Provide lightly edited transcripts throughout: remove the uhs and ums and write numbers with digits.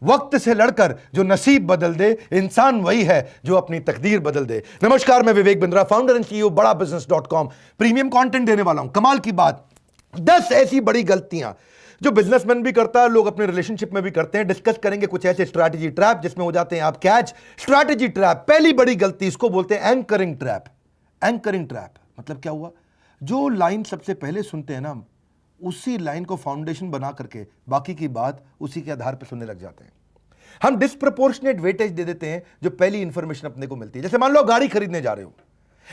वक्त से लड़कर जो नसीब बदल दे, इंसान वही है जो अपनी तकदीर बदल दे। नमस्कार, मैं Vivek Bindra, founder and CEO बड़ा बिजनेस.com। प्रीमियम कंटेंट देने वाला हूं। कमाल की बात, 10 ऐसी बड़ी गलतियां जो बिजनेसमैन भी करता है, लोग अपने रिलेशनशिप में भी करते हैं। डिस्कस करेंगे कुछ ऐसे स्ट्रैटेजी ट्रैप जिसमें हो जाते हैं आप कैच। स्ट्रैटेजी ट्रैप, पहली बड़ी गलती, इसको बोलते हैं एंकरिंग ट्रैप। एंकरिंग ट्रैप मतलब क्या हुआ? जो लाइन सबसे पहले सुनते हैं ना, उसी लाइन को फाउंडेशन बना करके बाकी की बात उसी के आधार पर सुनने लग जाते हैं। हम डिस्प्रपोर्शनेट वेटेज दे देते हैं जो पहली इंफॉर्मेशन अपने को मिलती है। जैसे मान लो गाड़ी खरीदने जा रहे हो,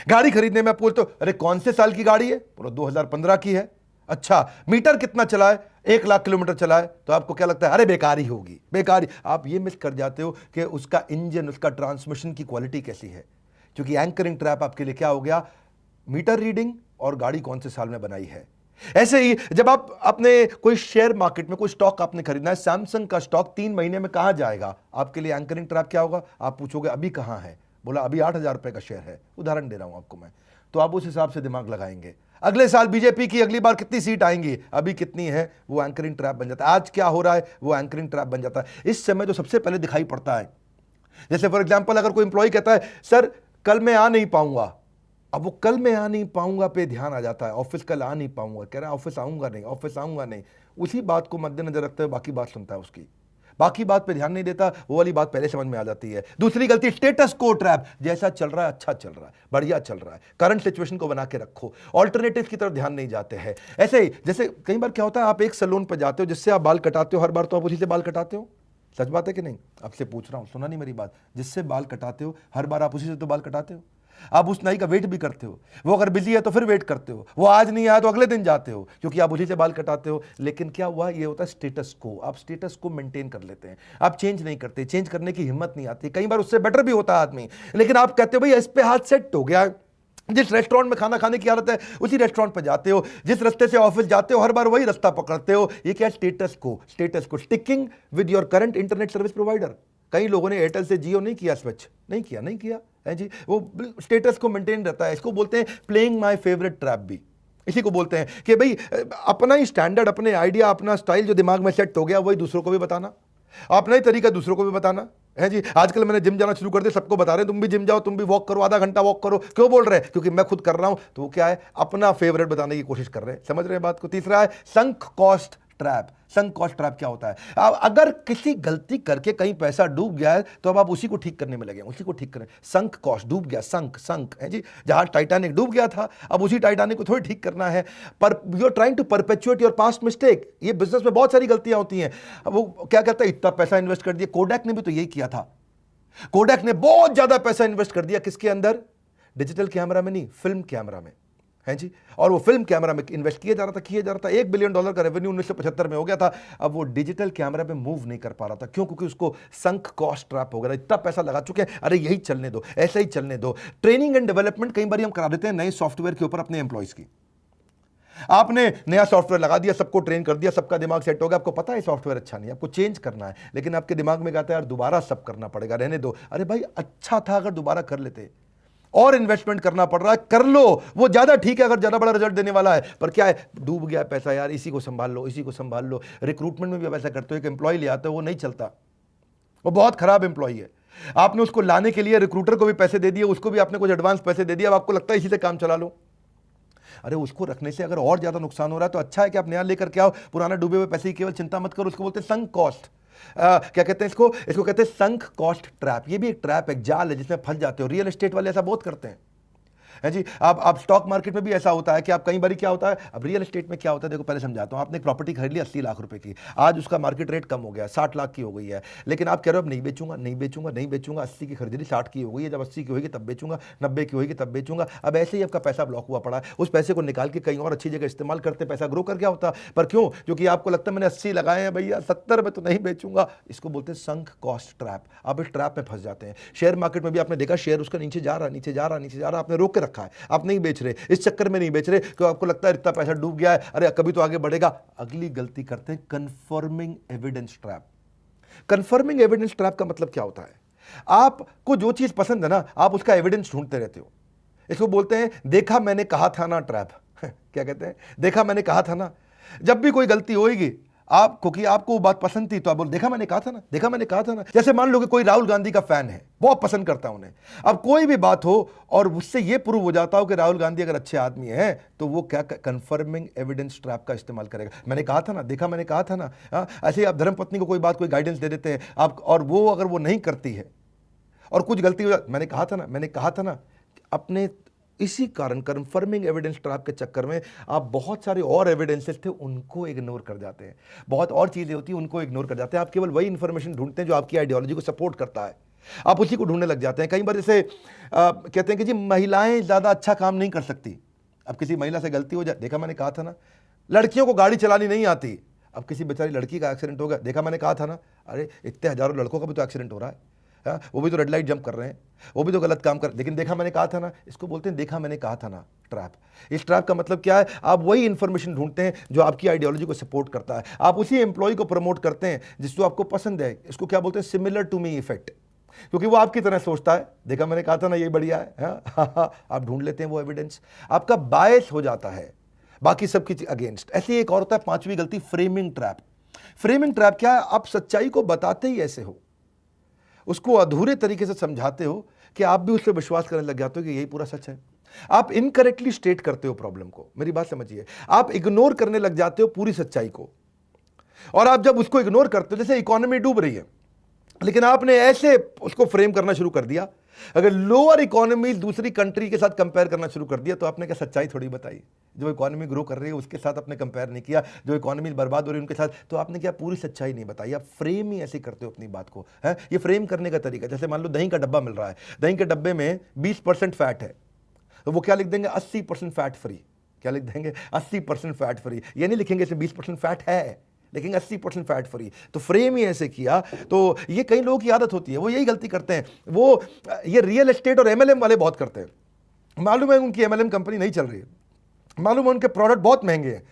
गाड़ी खरीदने में आप बोलते हो अरे कौन से साल की गाड़ी है? बोलो 2015 की है। अच्छा, मीटर कितना चला है? 1 लाख किलोमीटर चला है। तो आपको क्या लगता है? अरे बेकार ही होगी, बेकार ही। आप ये मिस कर जाते हो कि उसका इंजन, उसका ट्रांसमिशन की क्वालिटी कैसी है। क्योंकि एंकरिंग ट्रैप आपके लिए क्या हो गया? मीटर रीडिंग और गाड़ी कौन से साल में बनाई है। ऐसे ही जब आप अपने कोई शेयर मार्केट में कोई स्टॉक आपने खरीदना है, सैमसंग का स्टॉक 3 महीने में कहां जाएगा, आपके लिए एंकरिंग ट्रैप क्या होगा? आप पूछोगे अभी कहां है? बोला अभी 8,000 रुपए का शेयर है, उदाहरण दे रहा हूं आपको मैं। तो आप उस हिसाब से दिमाग लगाएंगे। अगले साल बीजेपी की अगली बार कितनी सीट आएंगी, अभी कितनी है, वो एंकरिंग ट्रैप बन जाता है। आज क्या हो रहा है, वो एंकरिंग ट्रैप बन जाता है। इस समय जो सबसे पहले दिखाई पड़ता है, जैसे फॉर एग्जाम्पल अगर कोई इंप्लॉय कहता है सर कल मैं आ नहीं पाऊंगा, अब वो कल मैं आ नहीं पाऊंगा पे ध्यान आ जाता है। ऑफिस कल आ नहीं पाऊंगा, कह रहा है ऑफिस आऊंगा नहीं, ऑफिस आऊंगा नहीं। उसी बात को मद्देनजर रखते हुए बाकी बात सुनता है उसकी, बाकी बात पे ध्यान नहीं देता। वो वाली बात पहले समझ में आ जाती है। दूसरी गलती स्टेटस को ट्रैप। जैसा चल रहा है, अच्छा चल रहा है, बढ़िया चल रहा है, करंट सिचुएशन को बना के रखो, ऑल्टरनेटिव की तरफ ध्यान नहीं जाते हैं। ऐसे ही जैसे कई बार क्या होता है, आप एक सैलून पर जाते हो जिससे आप बाल कटाते हो, हर बार तो आप उसी से बाल कटाते हो। सच बात है कि नहीं? आपसे पूछ रहा हूं, सुना नहीं मेरी बात? जिससे बाल कटाते हो हर बार आप उसी से तो बाल कटाते हो। आप उस नाई का वेट भी करते हो, वो अगर बिजी है तो फिर वेट करते हो, वो आज नहीं आया तो अगले दिन जाते हो, क्योंकि आप उसी से बाल कटाते हो। लेकिन क्या हुआ, ये होता है स्टेटस को। आप स्टेटस को मेंटेन कर लेते हैं, आप चेंज नहीं करते, चेंज करने की हिम्मत नहीं आती। कई बार उससे बेटर भी होता है आदमी, लेकिन आप कहते हो भाई इस पे हाथ सेट हो गया। जिस रेस्टोरेंट में खाना खाने की आदत है उसी रेस्टोरेंट पर जाते हो, जिस रास्ते से ऑफिस जाते हो हर बार वही रास्ता पकड़ते हो। ये क्या? स्टेटस को। स्टेटस को। Sticking with your current internet service provider. कई लोगों ने एयरटेल से जियो नहीं किया, स्विच नहीं किया है जी। वो स्टेटस को मेंटेन रहता है। इसको बोलते हैं प्लेइंग माय फेवरेट ट्रैप भी। इसी को बोलते हैं कि भाई अपना ही स्टैंडर्ड, अपने आइडिया, अपना स्टाइल जो दिमाग में सेट हो गया वही दूसरों को भी बताना, अपना ही तरीका दूसरों को भी बताना है जी। आजकल मैंने जिम जाना शुरू कर दिया, सबको बता रहे हैं तुम भी जिम जाओ, तुम भी वॉक करो, आधा घंटा वॉक करो। क्यों बोल रहे हैं? क्योंकि मैं खुद कर रहा हूं। तो वो क्या है? अपना फेवरेट बताने की कोशिश कर रहे हैं। समझ रहे हैं बात को? तीसरा है sunk cost trap. Sunk cost trap क्या होता है? अब अगर किसी गलती करके कहीं पैसा डूब गया है तो अब आप उसी को ठीक करने में लगे, उसी को ठीक करें। संक कॉस्ट, डूब गया, संक है जी। जहां टाइटैनिक डूब गया था, अब उसी टाइटैनिक को थोड़ी ठीक करना है। पर you are trying to perpetuate your past mistake. ये बिजनेस में बहुत सारी गलतियां होती हैं। अब वो क्या कहता है, इतना पैसा इन्वेस्ट कर दिया। कोडैक ने भी तो यही किया था। कोडैक ने बहुत ज्यादा पैसा इन्वेस्ट कर दिया। किसके अंदर? डिजिटल कैमरा में नहीं, फिल्म कैमरा में है जी। और वो फिल्म कैमरा में इन्वेस्ट किया जा रहा था। $1 बिलियन का रेवेन्यू 1975 में हो गया था। अब वो डिजिटल कैमरा पे मूव नहीं कर पा रहा था। क्यों? क्योंकि उसको संक कॉस्ट ट्रैप हो गया। इतना पैसा लगा चुके हैं, अरे यही चलने दो, ऐसा ही चलने दो। ट्रेनिंग एंड डेवलपमेंट कई बार हम करा देते हैं नए सॉफ्टवेयर के ऊपर अपने एम्प्लॉइज की। आपने नया सॉफ्टवेयर लगा दिया, सबको ट्रेन कर दिया, सबका दिमाग सेट हो गया। आपको पता है सॉफ्टवेयर अच्छा नहीं है, आपको चेंज करना है, लेकिन आपके दिमाग में कहता है यार दोबारा सब करना पड़ेगा, रहने दो। अरे भाई अच्छा था अगर दोबारा कर लेते, और इन्वेस्टमेंट करना पड़ रहा है, कर लो, वो ज्यादा ठीक है अगर ज्यादा बड़ा रिजल्ट देने वाला है। पर क्या है, डूब गया पैसा यार, इसी को संभाल लो, इसी को संभाल लो। रिक्रूटमेंट में भी आप ऐसा करते हो, एक एम्प्लॉय ले आते हो, वो नहीं चलता, वो बहुत खराब एम्प्लॉय है। आपने उसको लाने के लिए रिक्रूटर को भी पैसे दे दिए, उसको भी आपने कुछ एडवांस पैसे दे दिए। अब आपको लगता है इसी से काम चला लो। अरे उसको रखने से अगर और ज्यादा नुकसान हो रहा है तो अच्छा है कि आप नया लेकर के आओ, पुराना डूबे हुए पैसे की केवल चिंता मत करो। उसको बोलते हैं संक कॉस्ट। क्या कहते हैं इसको कहते हैं संक कॉस्ट ट्रैप। ये भी एक ट्रैप, एक जाल है जिसमें फंस जाते हो। रियल एस्टेट वाले ऐसा बहुत करते हैं है जी। आप स्टॉक मार्केट में भी ऐसा होता है कि आप कई बार क्या होता है, अब रियल एस्टेट में क्या होता है, देखो पहले समझाता हूं। आपने एक प्रॉपर्टी खरीद ली 80 लाख रुपए की, आज उसका मार्केट रेट कम हो गया, 60 लाख की हो गई है, लेकिन आप कह रहे हो अब नहीं बेचूंगा, नहीं बेचूंगा, नहीं बेचूंगा। 80 की खरीदी, 60 की हो गई है, जब 80 की होगी तब बेचूंगा, 90 की होगी तब बेचूंगा। अब ऐसे ही आपका पैसा ब्लॉक हुआ पड़ा है, उस पैसे को निकाल के कहीं और अच्छी जगह इस्तेमाल करते, पैसा ग्रो कर क्या होता। पर क्यों? क्योंकि आपको लगता है मैंने 80 लगाए हैं भैया, 70 में तो नहीं बेचूंगा। इसको बोलते हैं संक कॉस्ट ट्रैप। आप इस ट्रैप में फंस जाते हैं। शेयर मार्केट में भी आपने देखा, शेयर उसका नीचे जा रहा, नीचे जा रहा, नीचे जा रहा, आपने रोक के रखा है, आप नहीं बेच रहे। इस चक्कर में नहीं बेच रहे क्योंकि आपको लगता है इतना पैसा डूब गया है, अरे कभी तो आगे बढ़ेगा। अगली गलती करते हैं confirming evidence trap. Confirming evidence trap का मतलब क्या होता है? आपको जो चीज पसंद है ना, आप उसका एविडेंस ढूंढते रहते हो। इसको बोलते हैं देखा मैंने कहा था ना ट्रैप। क्या कहते हैं? देखा मैंने कहा था ना। जब भी कोई गलती होगी आप, क्योंकि आपको वो बात पसंद थी तो आप बोल, देखा मैंने कहा था ना, देखा मैंने कहा था ना। जैसे मान लो कि कोई राहुल गांधी का फैन है, बहुत पसंद करता है उन्हें, अब कोई भी बात हो और उससे ये प्रूव हो जाता हो कि राहुल गांधी अगर अच्छे आदमी हैं, तो वो क्या कंफर्मिंग एविडेंस ट्रैप का इस्तेमाल करेगा। मैंने कहा था ना, देखा मैंने कहा था ना। ऐसे ही आप धर्मपत्नी को कोई बात, कोई गाइडेंस दे देते हैं आप, और वो अगर वो नहीं करती है और कुछ गलती हो जाती, मैंने कहा था ना, मैंने कहा था ना। अपने इसी कारण कंफर्मिंग एविडेंस ट्रैप के चक्कर में आप बहुत सारे और एविडेंसेस थे उनको इग्नोर कर जाते हैं, बहुत और चीजें होती हैं उनको इग्नोर कर जाते हैं। आप केवल वही इंफॉर्मेशन ढूंढते हैं जो आपकी आइडियोलॉजी को सपोर्ट करता है, आप उसी को ढूंढने लग जाते हैं। कई बार जैसे कहते हैं कि जी महिलाएं ज्यादा अच्छा काम नहीं कर सकती। अब किसी महिला से गलती हो जाए, देखा मैंने कहा था ना। लड़कियों को गाड़ी चलानी नहीं आती, अब किसी बेचारी लड़की का एक्सीडेंट हो गया, देखा मैंने कहा था ना। अरे इतने हजारों लड़कों का भी तो एक्सीडेंट हो रहा है, वो भी तो रेड लाइट जंप कर रहे हैं, वो भी तो गलत काम कर, लेकिन देखा मैंने कहा था ना। इसको बोलते हैं देखा मैंने कहा था ना ट्रैप। इस ट्रैप का मतलब क्या है, आप वही इंफॉर्मेशन ढूंढते हैं जो आपकी आइडियोलॉजी को सपोर्ट करता है, आप उसी एम्प्लॉय को प्रमोट करते हैं जिसको आपको पसंद है। इसको क्या बोलते हैं, सिमिलर टू मी इफेक्ट, क्योंकि वो आपकी तरह सोचता है। देखा मैंने कहा था ना, ये बढ़िया है। आप ढूंढ लेते हैं वो एविडेंस, आपका बायस हो जाता है बाकी सबकी अगेंस्ट। ऐसी एक और होता है पांचवी गलती, फ्रेमिंग ट्रैप। फ्रेमिंग ट्रैप क्या है, आप सच्चाई को बताते ही ऐसे हो, उसको अधूरे तरीके से समझाते हो कि आप भी उस पर विश्वास करने लग जाते हो कि यही पूरा सच है। आप इनकरेक्टली स्टेट करते हो प्रॉब्लम को, मेरी बात समझिए। आप इग्नोर करने लग जाते हो पूरी सच्चाई को, और आप जब उसको इग्नोर करते हो, जैसे इकोनॉमी डूब रही है, लेकिन आपने ऐसे उसको फ्रेम करना शुरू कर दिया, अगर लोअर इकोनॉमी दूसरी कंट्री के साथ कंपेयर करना शुरू कर दिया, तो आपने क्या सच्चाई थोड़ी बताई। जो इकोनॉमी ग्रो कर रही है उसके साथ आपने कंपेयर नहीं किया, जो इकोनॉमी बर्बाद हो रही है उनके साथ, तो आपने क्या पूरी सच्चाई नहीं बताई। आप फ्रेम ही ऐसे करते हो अपनी बात को, है ये फ्रेम करने का तरीका। जैसे मान लो दही का डब्बा मिल रहा है, दही के डब्बे में 20% फैट है, तो वो क्या लिख देंगे, 80% फैट फ्री। क्या लिख देंगे, 80% फैट फ्री। ये नहीं लिखेंगे इसमें 20% फैट है, लेकिन 80% फैट फ्री। तो फ्रेम ही ऐसे किया। तो ये कई लोगों की आदत होती है, वो यही गलती करते हैं। वो ये रियल एस्टेट और एमएलएम वाले बहुत करते हैं। मालूम है उनकी एमएलएम कंपनी नहीं चल रही है, मालूम है उनके प्रोडक्ट बहुत महंगे हैं,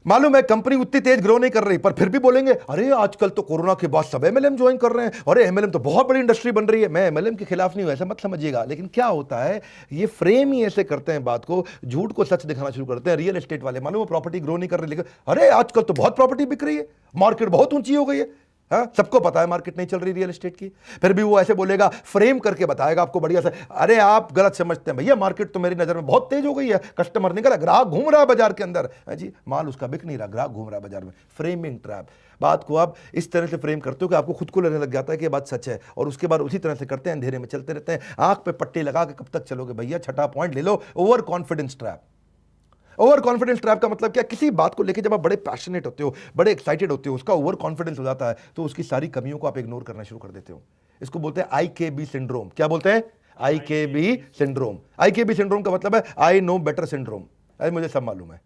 मालूम है कंपनी उतनी तेज ग्रो नहीं कर रही, पर फिर भी बोलेंगे अरे आजकल तो कोरोना के बाद सब एमएलएम ज्वाइन कर रहे हैं, अरे एमएलएम तो बहुत बड़ी इंडस्ट्री बन रही है। मैं एमएलएम के खिलाफ नहीं हूं, ऐसा मत समझिएगा, लेकिन क्या होता है, ये फ्रेम ही ऐसे करते हैं बात को, झूठ को सच दिखाना शुरू करते हैं। रियल एस्टेट वाले, मालूम है प्रॉपर्टी ग्रो नहीं कर रही, लेकिन अरे आजकल तो बहुत प्रॉपर्टी बिक रही है, मार्केट बहुत ऊंची हो गई है। हाँ, सबको पता है मार्केट नहीं चल रही रियल एस्टेट की, फिर भी वो ऐसे बोलेगा, फ्रेम करके बताएगा आपको बढ़िया से। अरे आप गलत समझते हैं भैया, मार्केट तो मेरी नजर में बहुत तेज हो गई है, कस्टमर निकला, ग्राहक घूम रहा है बाजार के अंदर, है जी, माल उसका बिक नहीं रहा, ग्राहक घूम रहा है बाजार में। Framing trap. बात को आप इस तरह से फ्रेम करते हो कि आपको खुद को लगने लग जाता है कि ये बात सच है, और उसके बाद उसी तरह से करते हैं, अंधेरे में चलते रहते हैं। आंख पे पट्टी लगा के कब तक चलोगे भैया, छठा पॉइंट ले लो, over confidence trap. Over confidence trap का मतलब क्या, किसी बात को लेकर जब आप बड़े पैशनेट होते हो, बड़े एक्साइटेड होते हो, उसका ओवर कॉन्फिडेंस हो जाता है, तो उसकी सारी कमियों को आप इग्नोर करना शुरू कर देते हो। इसको बोलते हैं IKB सिंड्रोम। क्या बोलते हैं, IKB सिंड्रोम। IKB सिंड्रोम का मतलब है आई नो बेटर सिंड्रोम। अरे मुझे सब मालूम है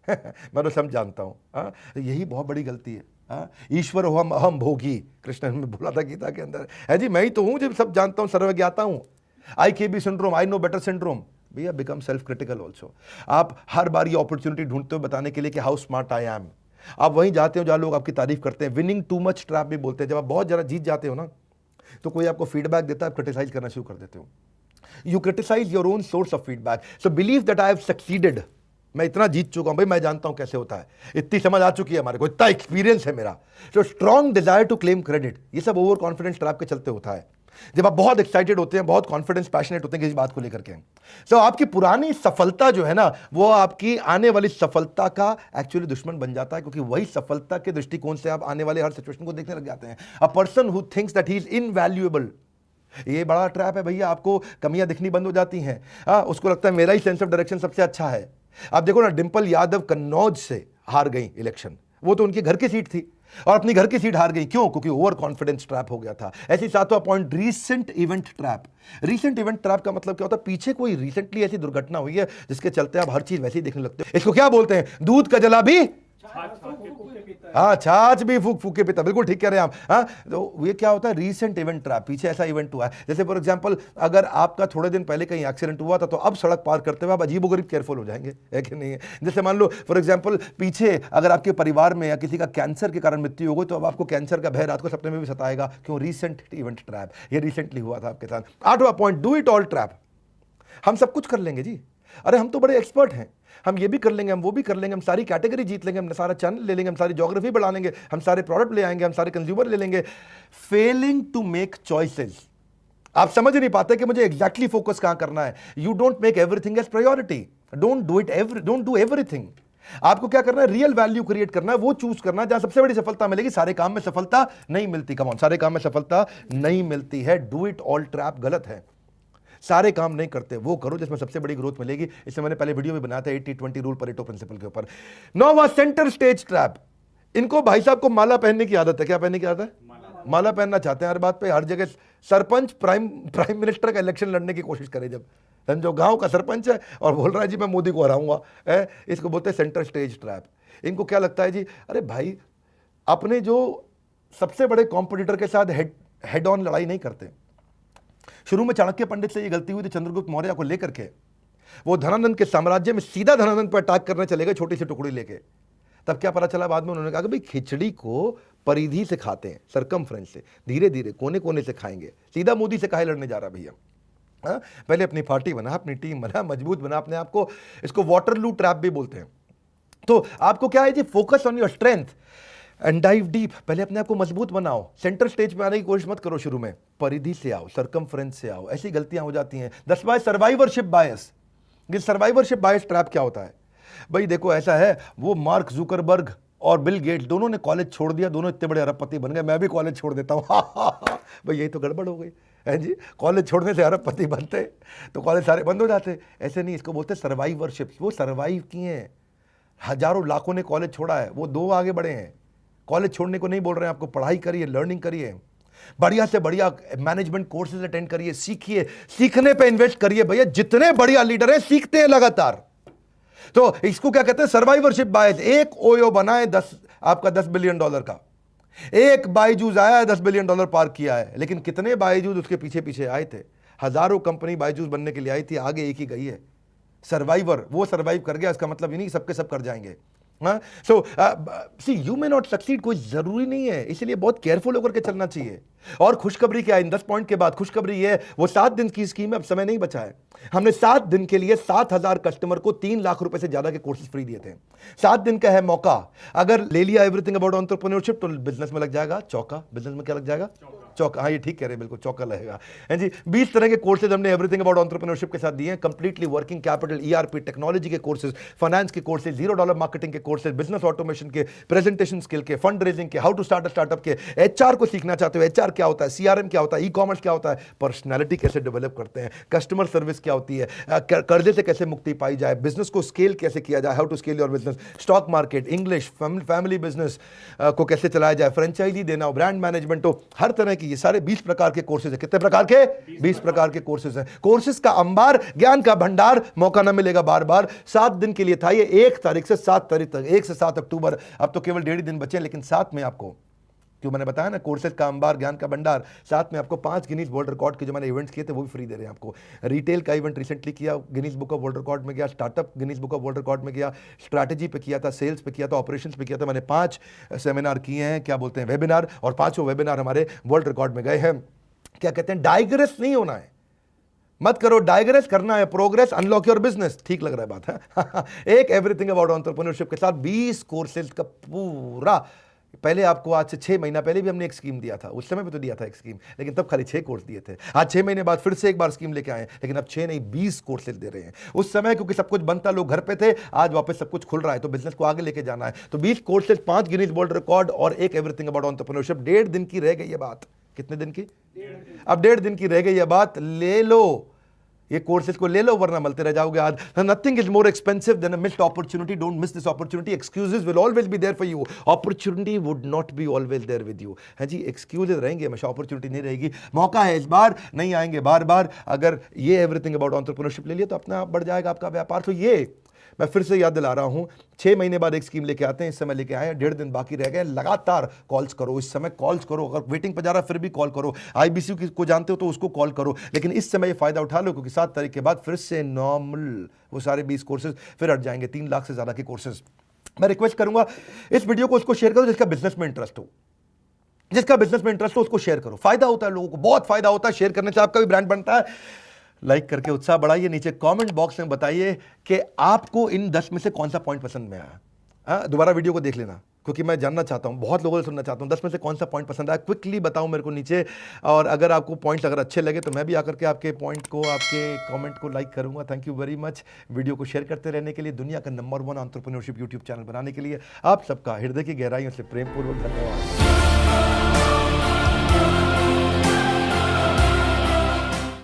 मैं तो सब जानता हूँ। यही बहुत बड़ी गलती है। ईश्वर हो हम अहम भोगी, कृष्ण ने बोला था गीता के अंदर, है जी, मैं ही तो हूँ जब सब जानता हूँ, सर्वज्ञाता हूँ। IKB syndrome, I know better syndrome. भैया बिकम सेल्फ क्रिटिकल ऑल्सो। आप हर बार ये अपॉर्चुनिटी ढूंढते हो बताने के लिए कि हाउ स्मार्ट आई एम। आप वहीं जाते हो जहां लोग आपकी तारीफ करते हैं। विनिंग टू मच ट्रैप भी बोलते हैं। जब आप बहुत ज़्यादा जीत जाते हो ना, तो कोई आपको फीडबैक देता है, आप क्रिटिसाइज करना शुरू कर देते हो। You criticise your own source of feedback. So believe that I have succeeded. मैं इतना जीत चुका हूं भाई, मैं जानता हूं कैसे होता है, इतनी समझ आ चुकी है हमारे को, इतना एक्सपीरियंस है मेरा। So strong desire to claim credit, ये सब ओवर कॉन्फिडेंस ट्रैप के चलते होता है। जब आप बहुत एक्साइटेड होते हैं, बहुत कॉन्फिडेंस पैशनेट होते हैं किसी बात को लेकर के, तो आपकी पुरानी सफलता जो है ना, वो आपकी आने वाली सफलता का एक्चुअली दुश्मन बन जाता है, क्योंकि वही सफलता के दृष्टिकोण से आप आने वाले हर सिचुएशन को देखने लग जाते हैं। A person who thinks that he is invaluable, ये बड़ा ट्रैप है भैया। आपको कमियां दिखनी बंद हो जाती हैं। उसको लगता है मेरा ही सेंस ऑफ डायरेक्शन सबसे अच्छा है। आप देखो ना, डिंपल यादव कन्नौज से हार गई इलेक्शन, वो तो उनकी घर की सीट थी, और अपनी घर की सीट हार गई, क्यों? क्योंकि ओवर कॉन्फिडेंस ट्रैप हो गया था। ऐसे ही सातवां point, recent event trap. Recent event trap का मतलब क्या होता है, पीछे कोई रिसेंटली ऐसी दुर्घटना हुई है जिसके चलते आप हर चीज वैसे ही देखने लगते हो। इसको क्या बोलते हैं, दूध का जला भी, हाँ, छाछ भी फूक फूक के पीता। बिल्कुल ठीक कह रहे हैं आप। हाँ, तो ये क्या होता है, रीसेंट इवेंट ट्रैप। पीछे ऐसा इवेंट हुआ है, जैसे फॉर एग्जांपल अगर आपका थोड़े दिन पहले कहीं एक्सीडेंट हुआ था, तो अब सड़क पार करते हुए आप अजीबोगरीब केयरफुल हो जाएंगे, है कि नहीं है? जैसे मान लो फॉर एग्जांपल पीछे अगर आपके परिवार में या किसी का कैंसर के कारण मृत्यु हो गई, तो अब आपको कैंसर का भय रात को सपने में भी सताएगा। क्यों? रीसेंट इवेंट ट्रैप, ये रिसेंटली हुआ था आपके साथ। आठवां point, do it all trap. हम सब कुछ कर लेंगे जी, अरे हम तो बड़े एक्सपर्ट हैं, हम ये भी कर लेंगे, हम वो भी कर लेंगे, हम सारी कैटेगरी जीत लेंगे, हम सारा चैनल ले लेंगे, हम सारी ज्योग्राफी बढ़ा लेंगे, हम सारे प्रोडक्ट ले आएंगे, हम सारे कंज्यूमर ले लेंगे। फेलिंग टू मेक चॉइसेस, आप समझ नहीं पाते कि मुझे एग्जैक्टली फोकस कहां करना है। You don't make everything as priority, don't do everything. आपको क्या करना है, रियल वैल्यू क्रिएट करना है, वो चूज करना है जहां सबसे बड़ी सफलता मिलेगी। सारे काम में सफलता नहीं मिलती, कम ऑन, सारे काम में सफलता नहीं मिलती है। डू इट ऑल ट्रैप गलत है, सारे काम नहीं करते, वो करो जिसमें सबसे बड़ी ग्रोथ मिलेगी। इससे मैंने पहले वीडियो भी बनाया था 80-20 रूल, परेटो प्रिंसिपल के ऊपर। नौवां, सेंटर स्टेज ट्रैप। इनको भाई साहब को माला पहनने की आदत है। क्या पहनने की आदत है? माला पहनना चाहते हैं हर बात पे, हर जगह। सरपंच प्राइम मिनिस्टर का इलेक्शन लड़ने की कोशिश करे, जब समझो गांव का सरपंच है और बोल रहा है जी मैं मोदी को हराऊंगा, इसको बोलते हैं सेंटर स्टेज ट्रैप। इनको क्या लगता है जी, अरे भाई अपने जो सबसे बड़े कॉम्पिटिटर के साथ हेड ऑन लड़ाई नहीं करते। शुरू में चाणक्य पंडित से ये गलती हुई थी चंद्रगुप्त मौर्य को लेकर के। वो धनानंद के साम्राज्य में सीधा धनानंद पर अटैक करने चले गए छोटी सी टुकड़ी लेके। तब क्या पता चला बाद में, उन्होंने कहा कि भाई खिचड़ी को परिधि से खाते हैं, सरकमफ्रेंस से, धीरे धीरे कोने कोने से खाएंगे, सीधा मोदी से काहे लड़ने जा रहा भैया। हाँ, पहले अपनी पार्टी बना, अपनी टीम बना, मजबूत बना अपने आप को। इसको वाटरलू ट्रैप भी बोलते हैं। तो आपको क्या है जी, focus on your strength and dive deep. पहले अपने आप को मजबूत बनाओ, सेंटर स्टेज पे आने की कोशिश मत करो शुरू में, परिधि से आओ, सरकमफ्रेंस से आओ। ऐसी गलतियां हो जाती हैं। 10वां, सर्वाइवरशिप बायस। ये सर्वाइवरशिप बायस ट्रैप क्या होता है भाई? देखो ऐसा है, वो मार्क जुकरबर्ग और बिल गेट्स दोनों ने कॉलेज छोड़ दिया, दोनों इतने बड़े अरबपति बन गए, मैं भी कॉलेज छोड़ देता हूँ। भाई यही तो गड़बड़ हो गई है जी। कॉलेज छोड़ने से अरबपति बनते तो कॉलेज सारे बंद हो जाते। ऐसे नहीं, इसको बोलते सर्वाइवरशिप। वो सर्वाइव किए हैं, हजारों लाखों ने कॉलेज छोड़ा है, वो 2 आगे बढ़े हैं। कॉलेज छोड़ने को नहीं बोल रहे हैं आपको, पढ़ाई करिए, लर्निंग करिए, बढ़िया से बढ़िया मैनेजमेंट कोर्सेज अटेंड करिए, सीखिए, सीखने पे इन्वेस्ट करिए भैया। जितने बढ़िया लीडर हैं सीखते हैं लगातार। तो इसको क्या कहते हैं, सर्वाइवरशिप बायस। एक ओयो बनाए आपका $10 बिलियन का, एक बायजूस आया $10 बिलियन पार किया है, लेकिन कितने बायजूस उसके पीछे पीछे आए थे? हजारों कंपनी बायजूस बनने के लिए आई थी, आगे एक ही गई है। सर्वाइवर, वो सर्वाइव कर गया, इसका मतलब ये नहीं सबके सब कर जाएंगे। सो सी, यू मे नॉट सक्सीड, कोई जरूरी नहीं है, इसलिए बहुत केयरफुल होकर के चलना चाहिए। और खुशखबरी क्या है इन 10 पॉइंट के बाद? खुशखबरी ये है, वो 7 दिन की स्कीम है, अब समय नहीं बचा है। हमने 7 दिन के लिए 7,000 कस्टमर को 3 लाख रुपए से ज्यादा के कोर्सेज फ्री दिए थे। 7 दिन का है मौका, अगर ले लिया एवरीथिंग अबाउट एंटरप्रेन्योरशिप तो बिजनेस में लग जाएगा चौका। बिजनेस में क्या लग जाएगा? चौका। हाँ, ये ठीक कह रहे हैं, बिल्कुल चौका लगेगा। हैं जी, 20 तरह के कोर्सेज हमने एवरीथिंग अबाउट एंटरप्रेन्योरशिप के साथ दिए हैं। Completely working capital, ERP, technology के कोर्सेज, फाइनेंस के कोर्सेज, $0 मार्केटिंग के कोर्सेज, बिजनेस ऑटोमेशन के, प्रेजेंटेशन स्किल के, फंड रेजिंग के, how to start a startup के, HR को सीखना चाहते हो, HR क्या होता है, CRM क्या होता है, ई-कॉमर्स क्या होता है, पर्सनैलिटी कैसे डेवलप करते हैं, कस्टमर सर्विस क्या होती है, कर्जे से कैसे मुक्ति पाई जाए, बिजनेस को स्केल कैसे किया जाए, how to scale your business, stock market, English, family business को कैसे चलाया जाए, फ्रेंचाइजी देना हो, ब्रांड मैनेजमेंट हो, हर तरह की, ये सारे 20 प्रकार के कोर्सेज है। कितने प्रकार के? 20 प्रकार के कोर्सेज हैं। कोर्सेज का अंबार, ज्ञान का भंडार, मौका ना मिलेगा बार बार। 7 दिन के लिए था ये, 1 तारीख से 7 तारीख तक, 1 से 7 अक्टूबर। अब तो केवल 1.5 दिन बचे हैं, लेकिन साथ में आपको, क्यों मैंने बताया ना, कोर्सेज का अंबार, ज्ञान का भंडार, साथ में आपको 5 गिनीज वर्ल्ड रिकॉर्ड के जो मैंने इवेंट्स किए थे वो भी फ्री दे रहे हैं आपको। रिटेल का इवेंट रिसेंटली किया, Guinness book of world record में गया, startup Guinness book of world record में गया, स्ट्रैटेजी पे किया था, सेल्स पे किया था, ऑपरेशंस पे किया था। मैंने 5 सेमिनार किए हैं, क्या बोलते हैं, वेबिनार, और 5 वेबिनार हमारे वर्ल्ड रिकॉर्ड में गए हैं। क्या कहते हैं, डाइग्रेस नहीं होना है, मत करो, डाइग्रेस करना है, प्रोग्रेस, अनलॉक योर बिजनेस। ठीक लग रहा है बात है? एक एवरीथिंग अबाउट एंटरप्रेन्योरशिप के साथ 20 कोर्सेज का पूरा। पहले आपको आज से 6 महीना पहले भी हमने एक स्कीम दिया था, उस समय भी तो दिया था एक स्कीम, लेकिन तब खाली 6 कोर्स दिए थे। आज 6 महीने बाद फिर से एक बार स्कीम लेके आए, लेकिन अब 6 नहीं 20 कोर्सेज दे रहे हैं। उस समय क्योंकि सब कुछ बनता, लोग घर पे थे, आज वापस सब कुछ खुल रहा है, तो बिजनेस को आगे लेके जाना है। तो 20 कोर्सेज, 5 गिनीज वर्ल्ड रिकॉर्ड और एक एवरीथिंग अबाउट एंटरप्रेन्योरशिप। 1.5 दिन की रह गई ये बात। कितने दिन की? अब 1.5 दिन की रह गई ये बात। ले लो ये कोर्सेज को, ले लो, वरना मलते रह जाओगे। आज nothing is more expensive than a missed opportunity. Don't miss this opportunity. Excuses will always be there for you, opportunity would not be always there with you. है जी, एक्सक्यूजेस रहेंगे हमेशा, अपॉर्चुनिटी नहीं रहेगी। मौका है इस बार, नहीं आएंगे बार बार। अगर ये एवरीथिंग अबाउट एंटरप्रेन्योरशिप ले लिया तो अपने आप बढ़ जाएगा आपका व्यापार। तो ये मैं फिर से याद दिला रहा हूं, 6 महीने बाद एक स्कीम लेके आते हैं, इस समय लेके आए हैं, 1.5 दिन बाकी रह गए। लगातार कॉल्स करो, इस समय कॉल्स करो, अगर वेटिंग पर जा रहा है फिर भी कॉल करो, IBC को जानते हो तो उसको कॉल करो, लेकिन इस समय ये फायदा उठा लो, क्योंकि 7 तारीख के बाद फिर से नॉर्मल वो सारे 20 कोर्सेज फिर हट जाएंगे, 3 लाख से ज्यादा के कोर्सेज। मैं रिक्वेस्ट करूंगा इस वीडियो को उसको शेयर करो जिसका बिजनेस में इंटरेस्ट हो, जिसका बिजनेस में इंटरेस्ट हो उसको शेयर करो। फायदा होता है लोगों को, बहुत फायदा होता है, शेयर करने से आपका भी ब्रांड बनता है। लाइक करके उत्साह बढ़ाइए। नीचे कमेंट बॉक्स में बताइए कि आपको इन 10 में से कौन सा पॉइंट पसंद में आया। हाँ, दोबारा वीडियो को देख लेना, क्योंकि मैं जानना चाहता हूँ, बहुत लोगों से सुनना चाहता हूँ 10 में से कौन सा पॉइंट पसंद आया। क्विकली बताओ मेरे को नीचे। और अगर आपको पॉइंट्स अगर अच्छे लगे तो मैं भी आकर के आपके पॉइंट को, आपके कमेंट को लाइक करूंगा। Thank you very much. Video को शेयर करते रहने के लिए, दुनिया का नंबर 1 एंटरप्रेन्योरशिप यूट्यूब चैनल बनाने के लिए आप सबका हृदय की गहराइयों से प्रेमपूर्वक धन्यवाद।